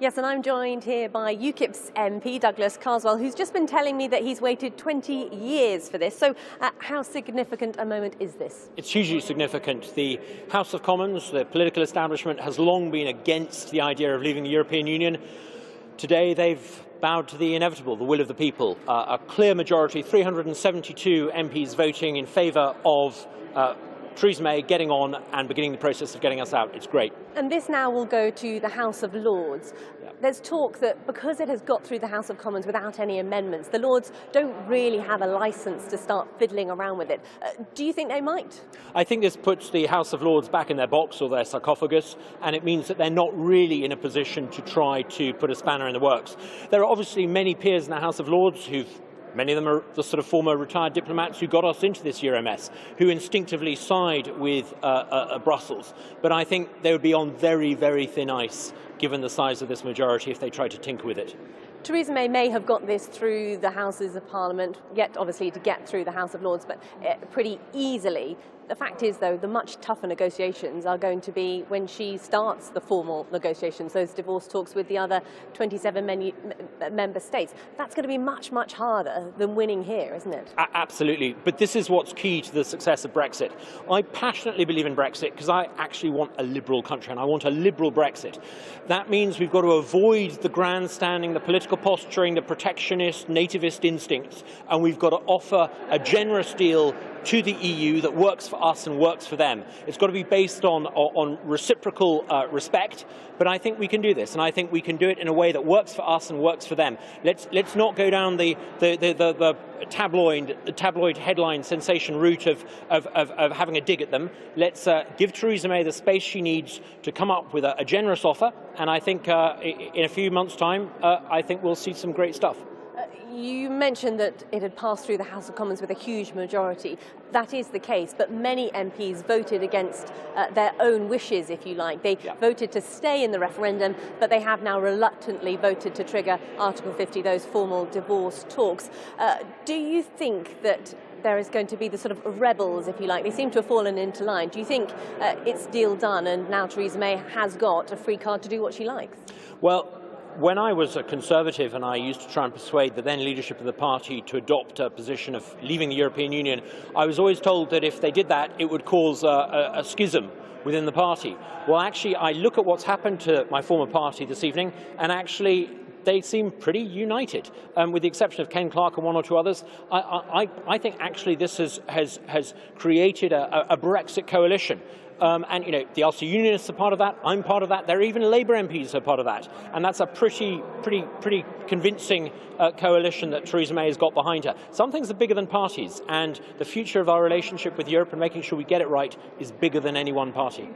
Yes, and I'm joined here by UKIP's MP, Douglas Carswell, who's just been telling me that he's waited 20 years for this. So how significant a moment is this? It's hugely significant. The House of Commons, the political establishment, has long been against the idea of leaving the European Union. Today they've bowed to the inevitable, the will of the people. A clear majority, 372 MPs voting in favour of Theresa May getting on and beginning the process of getting us out. It's great. And this now will go to the House of Lords. Yeah. There's talk that because it has got through the House of Commons without any amendments, the Lords don't really have a licence to start fiddling around with it. Do you think they might? I think this puts the House of Lords back in their box or their sarcophagus, and it means that they're not really in a position to try to put a spanner in the works. There are obviously many peers in the House of Lords many of them are the sort of former retired diplomats who got us into this Euro mess, who instinctively side with Brussels. But I think they would be on very, very thin ice, given the size of this majority, if they tried to tinker with it. Theresa May have got this through the Houses of Parliament, yet obviously to get through the House of Lords, but pretty easily. The fact is, though, the much tougher negotiations are going to be when she starts the formal negotiations, those divorce talks with the other 27 member states. That's going to be much, much harder than winning here, isn't it? Absolutely. But this is what's key to the success of Brexit. I passionately believe in Brexit because I actually want a liberal country, and I want a liberal Brexit. That means we've got to avoid the grandstanding, the political posturing, the protectionist, nativist instincts, and we've got to offer a generous deal to the EU that works for us and works for them. It's got to be based on reciprocal respect, but I think we can do this, and I think we can do it in a way that works for us and works for them. Let's not go down the tabloid headline sensation route of having a dig at them. Let's give Theresa May the space she needs to come up with a generous offer, and I think in a few months' time, I think we'll see some great stuff. You mentioned that it had passed through the House of Commons with a huge majority. That is the case, but many MPs voted against their own wishes, if you like. They voted to stay in the referendum, but they have now reluctantly voted to trigger Article 50, those formal divorce talks. Do you think that there is going to be the sort of rebels, if you like? They seem to have fallen into line. Do you think it's deal done and now Theresa May has got a free card to do what she likes? Well, when I was a Conservative and I used to try and persuade the then leadership of the party to adopt a position of leaving the European Union, I was always told that if they did that, it would cause a schism within the party. Well, actually, I look at what's happened to my former party this evening, and actually they seem pretty united, with the exception of Ken Clarke and one or two others. I think actually this has created a Brexit coalition. And, you know, the Ulster Unionists are part of that, I'm part of that, there are even Labour MPs who are part of that. And that's a pretty convincing coalition that Theresa May has got behind her. Some things are bigger than parties, and the future of our relationship with Europe and making sure we get it right is bigger than any one party.